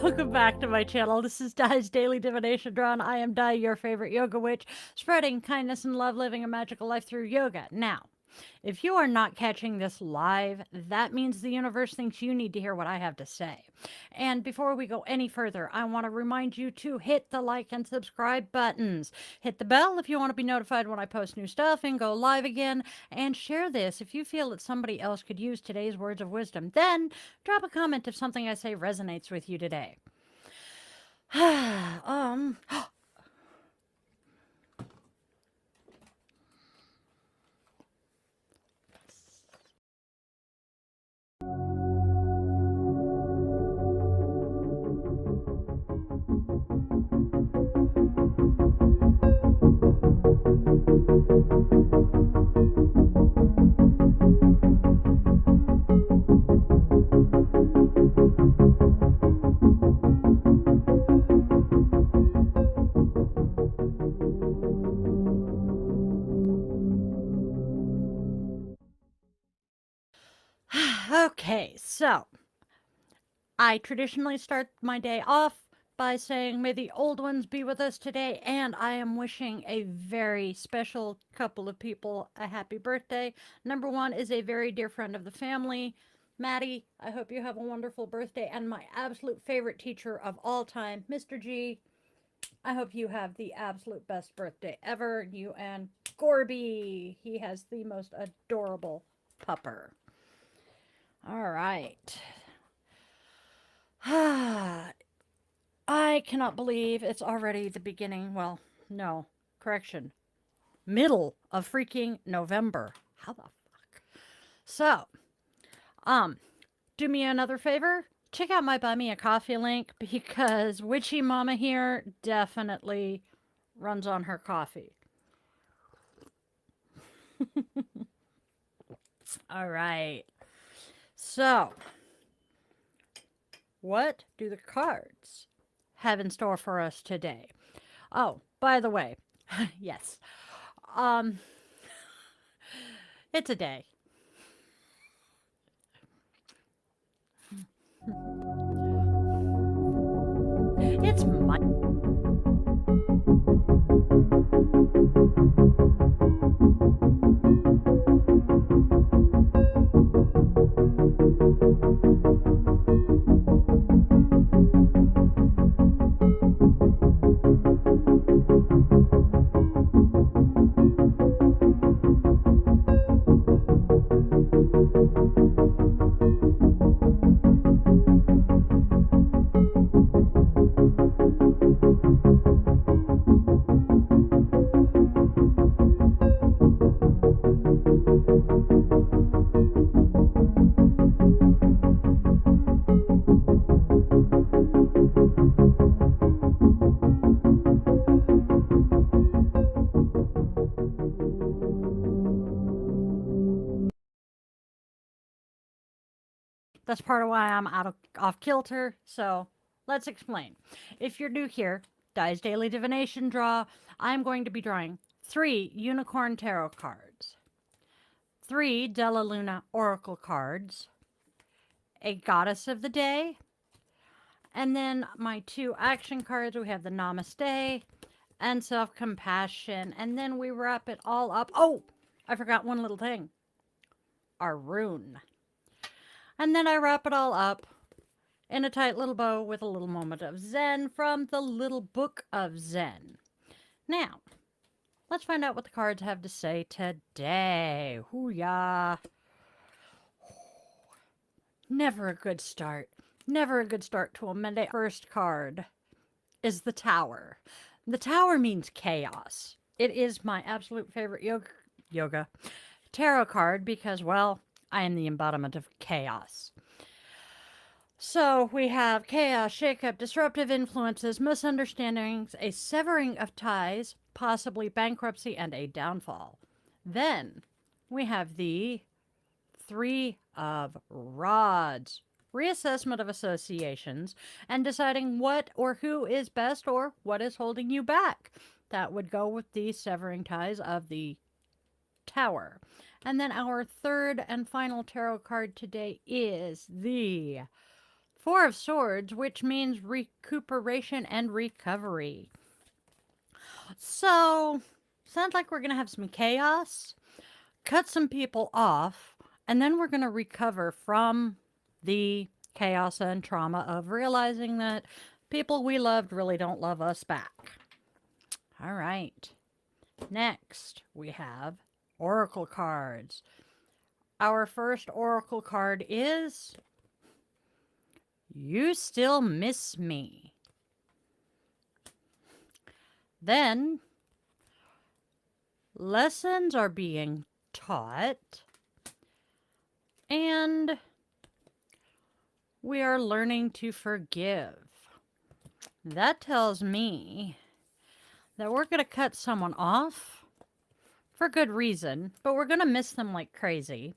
Welcome back to my channel. This is Di's Daily Divination Draw, and I am Di, your favorite yoga witch, spreading kindness and love, living a magical life through yoga. Now, if you are not catching this live, that means the universe thinks you need to hear what I have to say. And before we go any further, I want to remind you to hit the like and subscribe buttons. Hit the bell if you want to be notified when I post new stuff and go live again. And share this if you feel that somebody else could use today's words of wisdom. Then drop a comment if something I say resonates with you today. um, okay, so I traditionally start my day off by saying, may the old ones be with us today, and I am wishing a very special couple of people a happy birthday. Number one is a very dear friend of the family, Maddie. I hope you have a wonderful birthday, and my absolute favorite teacher of all time, Mr. G. I hope you have the absolute best birthday ever. You and Gorby. He has the most adorable pupper. All right. I cannot believe it's already the beginning. Well, no, correction. Middle of freaking November. How the fuck? So, do me another favor. Check out my Buy Me a Coffee link because Witchy Mama here definitely runs on her coffee. All right. So, what do the cards have in store for us today? Oh, by the way, yes. Um it's a day. It's my That's part of why I'm off kilter. So let's explain. If you're new here, Di's Daily Divination Draw, I'm going to be drawing 3 Unicorn Tarot cards, 3 Della Luna Oracle cards, a Goddess of the Day, and then my 2 action cards. We have the Namaste and Self-Compassion, and then we wrap it all up. Oh, I forgot one little thing. Our Rune. And then I wrap it all up in a tight little bow with a little moment of Zen from the Little Book of Zen. Now, let's find out what the cards have to say today. Hoo-yah. Never a good start. Never a good start to a Monday. First card is the Tower. The Tower means chaos. It is my absolute favorite yoga tarot card because, well, I am the embodiment of chaos. So we have chaos, shakeup, disruptive influences, misunderstandings, a severing of ties, possibly bankruptcy, and a downfall. Then we have the 3 of Rods, reassessment of associations, and deciding what or who is best or what is holding you back. That would go with the severing ties of the Tower. And then our third and final tarot card today is the Four of Swords, which means recuperation and recovery. So, sounds like we're going to have some chaos, cut some people off, and then we're going to recover from the chaos and trauma of realizing that people we loved really don't love us back. All right. Next, we have Oracle cards. Our first Oracle card is You Still Miss Me. Then, lessons are being taught, and we are learning to forgive. That tells me that we're going to cut someone off for good reason, but we're going to miss them like crazy.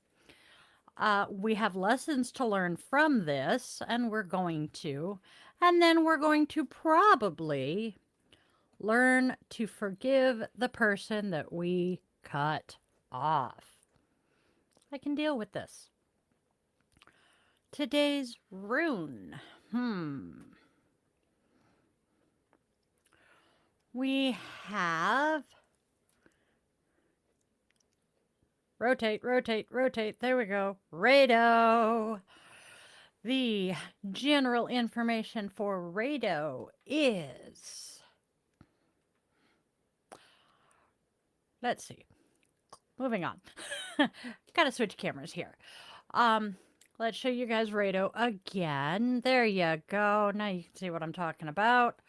We have lessons to learn from this, and then we're going to probably learn to forgive the person that we cut off. I can deal with this. Today's rune. We have rotate, rotate, rotate. There we go. Rado. The general information for Rado is, let's see. Moving on. Gotta switch cameras here. Let's show you guys Rado again. There you go. Now you can see what I'm talking about.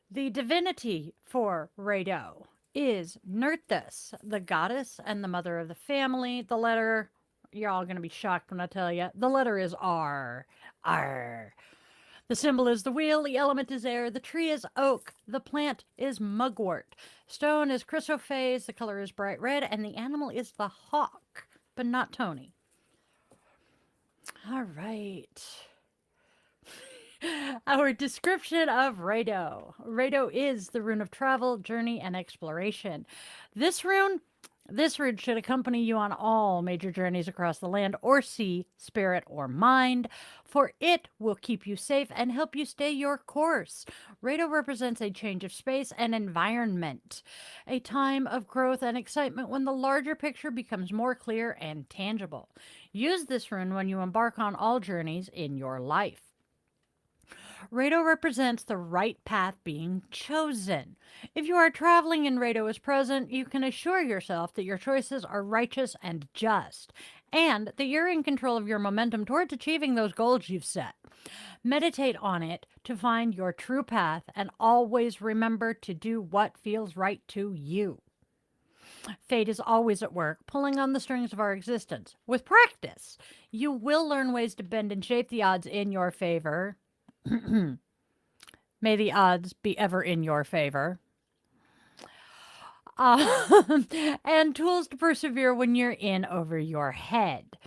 The divinity for Rado is Nerthus, the goddess and the mother of the family. The letter, you're all going to be shocked when I tell you, the letter is R. R. The symbol is the wheel, the element is air, the tree is oak, the plant is mugwort, stone is chrysoprase, the color is bright red, and the animal is the hawk, but not Tony. All right. Our description of Rado. Rado is the rune of travel, journey, and exploration. This rune should accompany you on all major journeys across the land or sea, spirit or mind, for it will keep you safe and help you stay your course. Rado represents a change of space and environment, a time of growth and excitement when the larger picture becomes more clear and tangible. Use this rune when you embark on all journeys in your life. Rado represents the right path being chosen. If you are traveling and Rado is present, you can assure yourself that your choices are righteous and just, and that you're in control of your momentum towards achieving those goals you've set. Meditate on it to find your true path, and always remember to do what feels right to you. Fate is always at work, pulling on the strings of our existence. With practice, you will learn ways to bend and shape the odds in your favor. May the odds be ever in your favor. And tools to persevere when you're in over your head.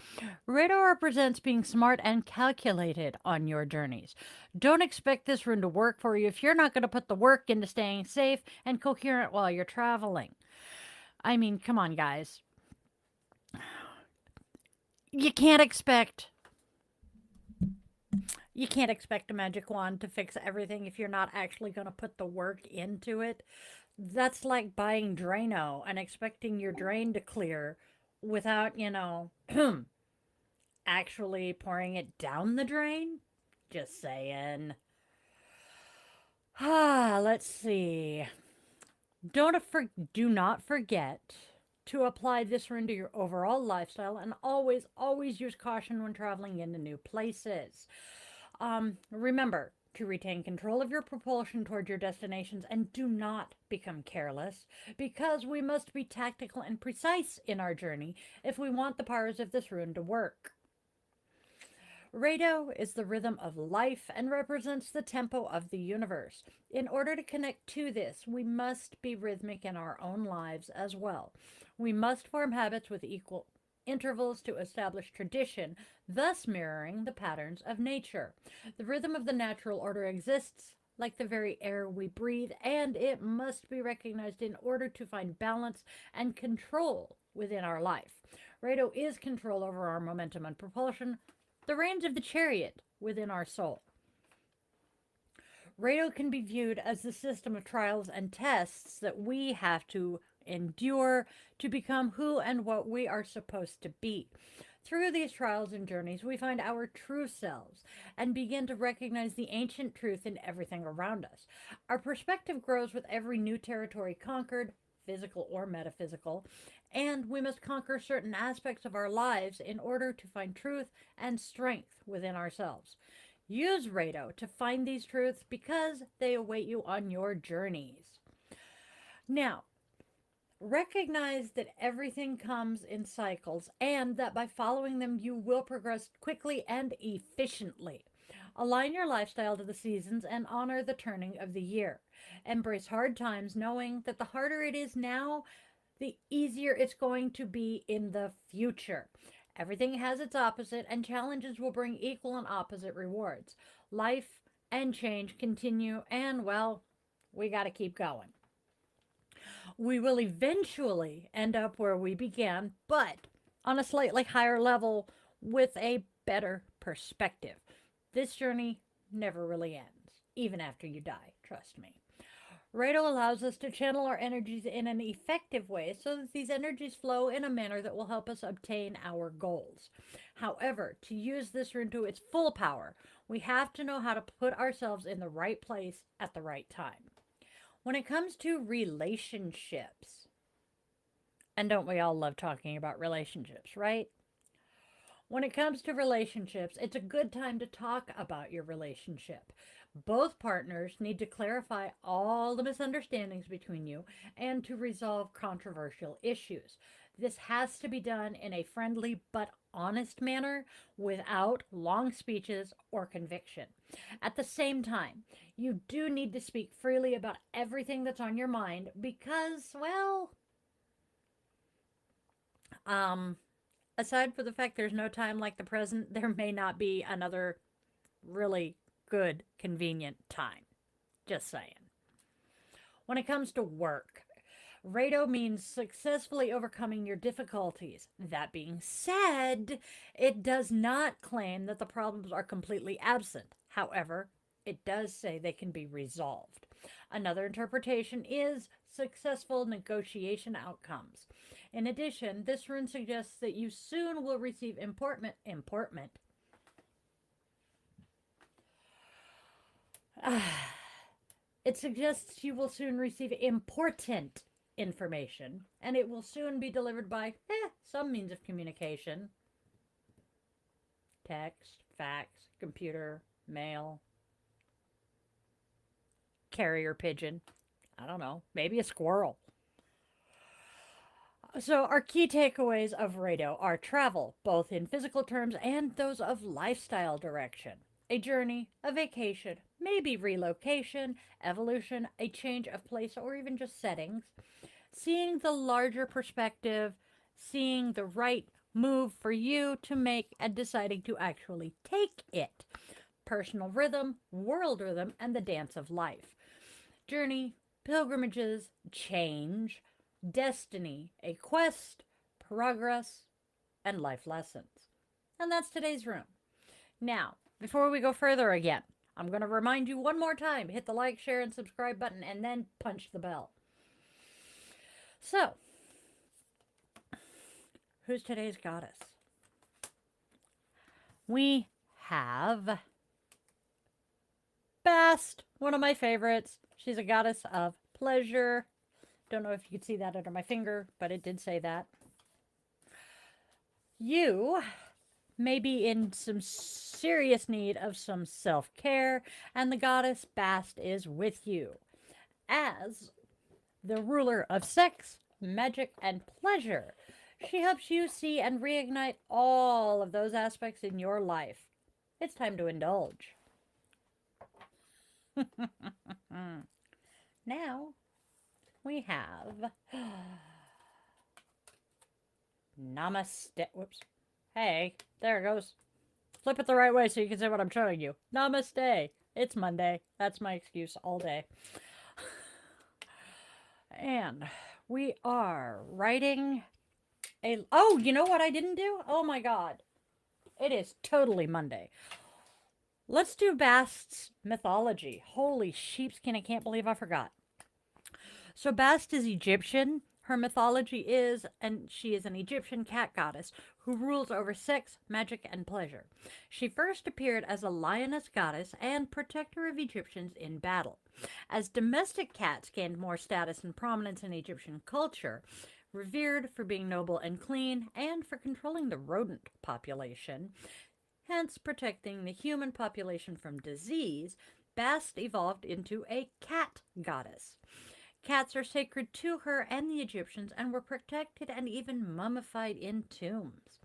Rado represents being smart and calculated on your journeys. Don't expect this rune to work for you if you're not going to put the work into staying safe and coherent while you're traveling. I mean, come on, guys. You can't expect a magic wand to fix everything if you're not actually going to put the work into it. That's like buying Drano and expecting your drain to clear without, actually pouring it down the drain. Just saying. Let's see. Do not forget to apply this rune to your overall lifestyle, and always, always use caution when traveling into new places. Remember to retain control of your propulsion toward your destinations, and do not become careless, because we must be tactical and precise in our journey if we want the powers of this rune to work. Rado is the rhythm of life and represents the tempo of the universe. In order to connect to this, we must be rhythmic in our own lives as well. We must form habits with equal intervals to establish tradition, thus mirroring the patterns of nature. The rhythm of the natural order exists like the very air we breathe, and it must be recognized in order to find balance and control within our life. Rado is control over our momentum and propulsion, the reins of the chariot within our soul. Rado can be viewed as the system of trials and tests that we have to endure to become who and what we are supposed to be. Through these trials and journeys, we find our true selves and begin to recognize the ancient truth in everything around us. Our perspective grows with every new territory conquered, physical or metaphysical, and we must conquer certain aspects of our lives in order to find truth and strength within ourselves. Use Rado to find these truths because they await you on your journeys. Now, recognize that everything comes in cycles and that by following them, you will progress quickly and efficiently. Align your lifestyle to the seasons and honor the turning of the year. Embrace hard times, knowing that the harder it is now, the easier it's going to be in the future. Everything has its opposite, and challenges will bring equal and opposite rewards. Life and change continue, and well, we got to keep going. We will eventually end up where we began, but on a slightly higher level with a better perspective. This journey never really ends, even after you die, trust me. Rado allows us to channel our energies in an effective way so that these energies flow in a manner that will help us obtain our goals. However, to use this rune to its full power, we have to know how to put ourselves in the right place at the right time. When it comes to relationships, and don't we all love talking about relationships, right? When it comes to relationships, it's a good time to talk about your relationship. Both partners need to clarify all the misunderstandings between you and to resolve controversial issues. This has to be done in a friendly but honest manner without long speeches or conviction. At the same time, you do need to speak freely about everything that's on your mind because, well, aside from the fact there's no time like the present, there may not be another really good, convenient time. Just saying. When it comes to work, Rado means successfully overcoming your difficulties. That being said, it does not claim that the problems are completely absent. However, it does say they can be resolved. Another interpretation is successful negotiation outcomes. In addition, this rune suggests that you soon will receive important. It suggests you will soon receive important information, and it will soon be delivered by some means of communication. Text, fax, computer, mail, carrier pigeon. I don't know, maybe a squirrel. So, our key takeaways of Rado are travel, both in physical terms and those of lifestyle direction. A journey, a vacation, maybe relocation, evolution, a change of place, or even just settings. Seeing the larger perspective, seeing the right move for you to make, and deciding to actually take it. Personal rhythm, world rhythm, and the dance of life. Journey, pilgrimages, change, destiny, a quest, progress, and life lessons. And that's today's room. Now, before we go further again, I'm going to remind you one more time, hit the like, share, and subscribe button, and then punch the bell. So, who's today's goddess? We have Bast, one of my favorites. She's a goddess of pleasure. Don't know if you could see that under my finger, but it did say that. You may be in some serious need of some self-care, and the goddess Bast is with you. As the ruler of sex, magic, and pleasure, she helps you see and reignite all of those aspects in your life. It's time to indulge. Now, we have Namaste. Whoops. Hey, there it goes. Flip it the right way so you can see what I'm showing you. Namaste. It's Monday. That's my excuse all day. And we are writing a... Oh, you know what I didn't do? Oh my God. It is totally Monday. Let's do Bast's mythology. Holy sheepskin, I can't believe I forgot. So Bast is Egyptian. Her mythology is, and she is an Egyptian cat goddess who rules over sex, magic, and pleasure. She first appeared as a lioness goddess and protector of Egyptians in battle. As domestic cats gained more status and prominence in Egyptian culture, revered for being noble and clean and for controlling the rodent population, hence protecting the human population from disease, Bast evolved into a cat goddess. Cats are sacred to her and the Egyptians and were protected and even mummified in tombs.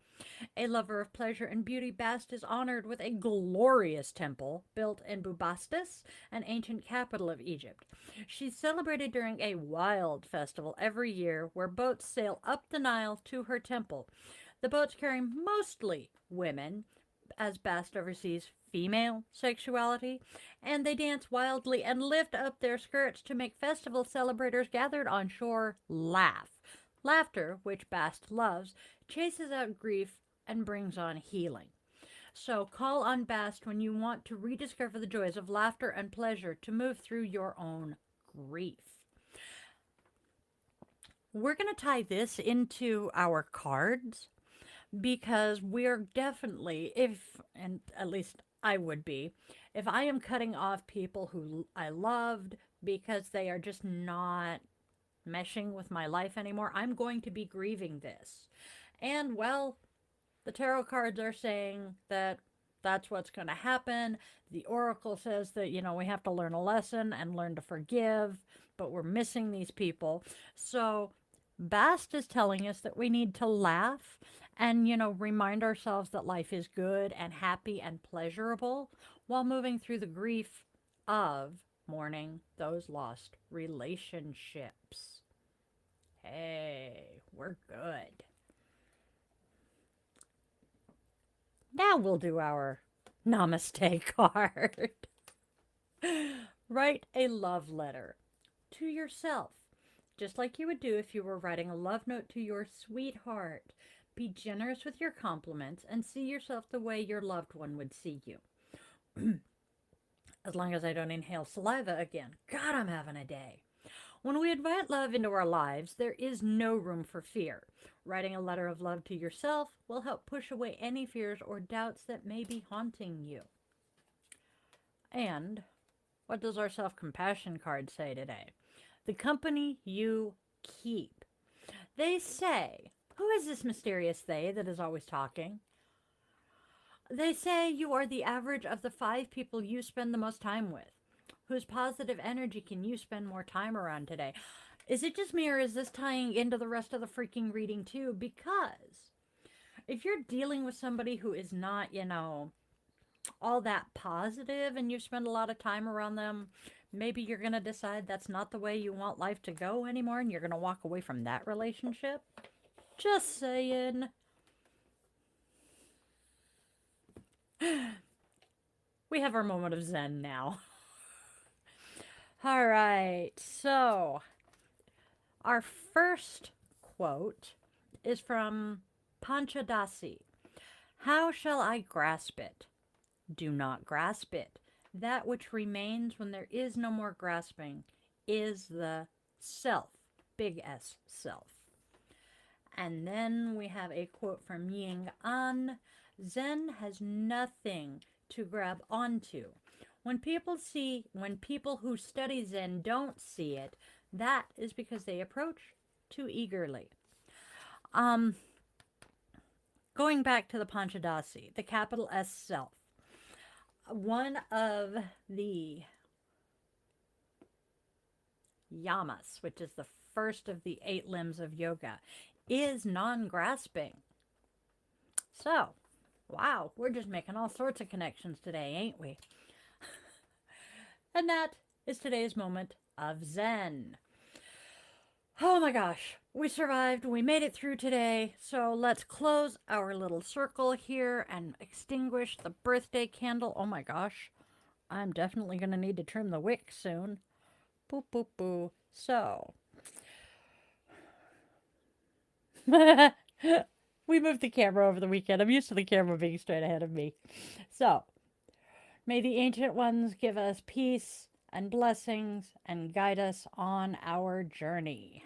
A lover of pleasure and beauty, Bast is honored with a glorious temple built in Bubastis, an ancient capital of Egypt. She's celebrated during a wild festival every year where boats sail up the Nile to her temple. The boats carry mostly women, as Bast oversees female sexuality, and they dance wildly and lift up their skirts to make festival celebrators gathered on shore laugh. Laughter, which Bast loves, chases out grief and brings on healing. So call on Bast when you want to rediscover the joys of laughter and pleasure to move through your own grief. We're going to tie this into our cards because we're definitely, if, and at least I would be, if I am cutting off people who I loved because they are just not meshing with my life anymore, I'm going to be grieving this. And well, the tarot cards are saying that that's what's going to happen. The oracle says that, we have to learn a lesson and learn to forgive, but we're missing these people. So Bast is telling us that we need to laugh and, remind ourselves that life is good and happy and pleasurable while moving through the grief of mourning those lost relationships. Hey, we're good. Now we'll do our Namaste card. Write a love letter to yourself, just like you would do if you were writing a love note to your sweetheart. Be generous with your compliments and see yourself the way your loved one would see you. As long as I don't inhale saliva again. God, I'm having a day. When we invite love into our lives, there is no room for fear. Writing a letter of love to yourself will help push away any fears or doubts that may be haunting you. And what does our self-compassion card say today? The company you keep. They say, who is this mysterious they that is always talking? They say you are the average of the 5 people you spend the most time with. Whose positive energy can you spend more time around today? Is it just me or is this tying into the rest of the freaking reading too? Because if you're dealing with somebody who is not, all that positive and you spend a lot of time around them, maybe you're going to decide that's not the way you want life to go anymore and you're going to walk away from that relationship. Just saying. We have our moment of Zen now. All right, so our first quote is from Panchadasi. How shall I grasp it? Do not grasp it. That which remains when there is no more grasping is the self, big S, self. And then we have a quote from Ying An. Zen has nothing to grab onto. When people who study Zen don't see it, that is because they approach too eagerly. Going back to the Panchadasi, the capital S self. One of the yamas, which is the first of the 8 limbs of yoga, is non-grasping. So, wow, we're just making all sorts of connections today, ain't we? And that is today's moment of Zen. Oh my gosh, we survived. We made it through today. So let's close our little circle here and extinguish the birthday candle. Oh my gosh, I'm definitely going to need to trim the wick soon. Boop, boop, boo. So. We moved the camera over the weekend. I'm used to the camera being straight ahead of me. So, may the ancient ones give us peace and blessings and guide us on our journey.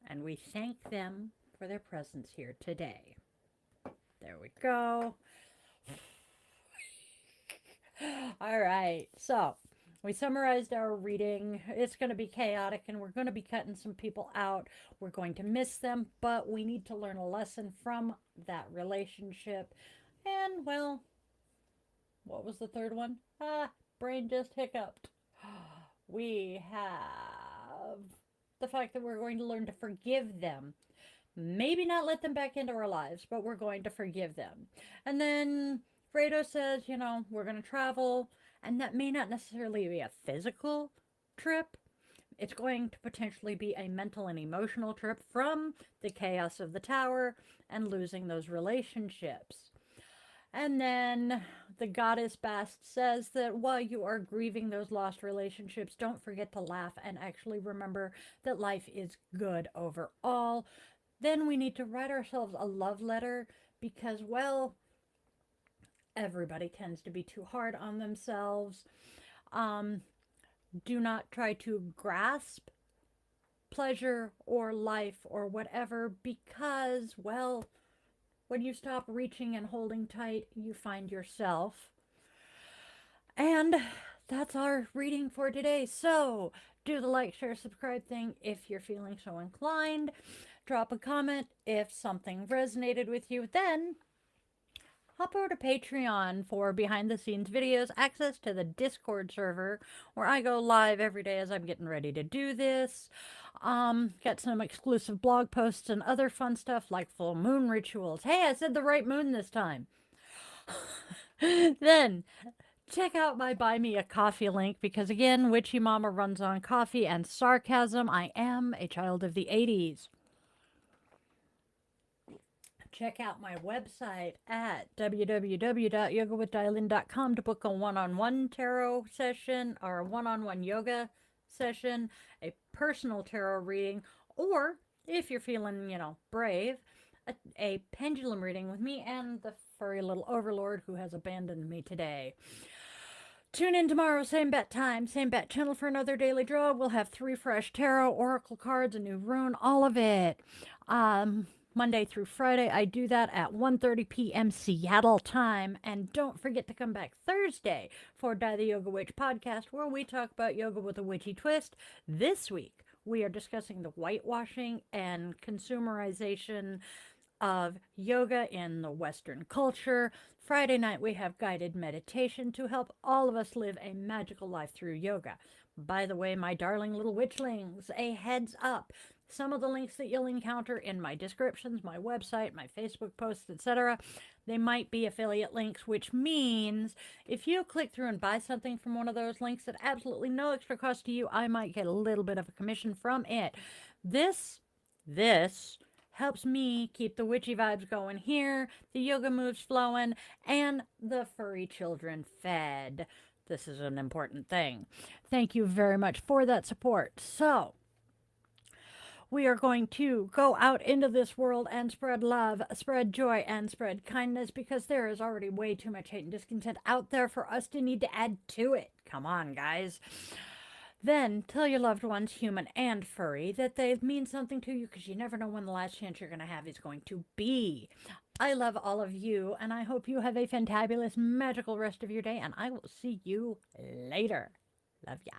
And we thank them for their presence here today. There we go. All right. So, we summarized our reading. It's going to be chaotic and we're going to be cutting some people out. We're going to miss them, but we need to learn a lesson from that relationship. And, well, what was the third one? Brain just hiccuped. We have the fact that we're going to learn to forgive them. Maybe not let them back into our lives, but we're going to forgive them. And then Fredo says, we're going to travel, and that may not necessarily be a physical trip. It's going to potentially be a mental and emotional trip from the chaos of the tower and losing those relationships. And then the goddess Bast says that while you are grieving those lost relationships, don't forget to laugh and actually remember that life is good overall. Then we need to write ourselves a love letter because, well, everybody tends to be too hard on themselves. Do not try to grasp pleasure or life or whatever because, well, when you stop reaching and holding tight, you find yourself. And that's our reading for today. So do the like, share, subscribe thing if you're feeling so inclined. Drop a comment if something resonated with you. Then hop over to Patreon for behind the scenes videos, access to the Discord server where I go live every day as I'm getting ready to do this. Got some exclusive blog posts and other fun stuff like full moon rituals. Hey, I said the right moon this time. Then check out my Buy Me a Coffee link because, again, Witchy Mama runs on coffee and sarcasm. I am a child of the 80s. Check out my website at www.yogawithdialin.com to book a one-on-one tarot session or a one-on-one yoga session, a personal tarot reading, or if you're feeling, brave, a pendulum reading with me and the furry little overlord who has abandoned me today. Tune in tomorrow, same bat time, same bat channel for another daily draw. We'll have 3 fresh tarot, oracle cards, a new rune, all of it. Monday through Friday, I do that at 1:30 p.m. Seattle time. And don't forget to come back Thursday for Die the Yoga Witch podcast, where we talk about yoga with a witchy twist. This week, we are discussing the whitewashing and consumerization of yoga in the Western culture. Friday night, we have guided meditation to help all of us live a magical life through yoga. By the way, my darling little witchlings, a heads up. Some of the links that you'll encounter in my descriptions, my website, my Facebook posts, etc., they might be affiliate links, which means if you click through and buy something from one of those links at absolutely no extra cost to you, I might get a little bit of a commission from it. This helps me keep the witchy vibes going here, the yoga moves flowing, and the furry children fed. This is an important thing. Thank you very much for that support. So, we are going to go out into this world and spread love, spread joy, and spread kindness because there is already way too much hate and discontent out there for us to need to add to it. Come on, guys. Then tell your loved ones, human and furry, that they mean something to you because you never know when the last chance you're going to have is going to be. I love all of you, and I hope you have a fantabulous, magical rest of your day, and I will see you later. Love ya.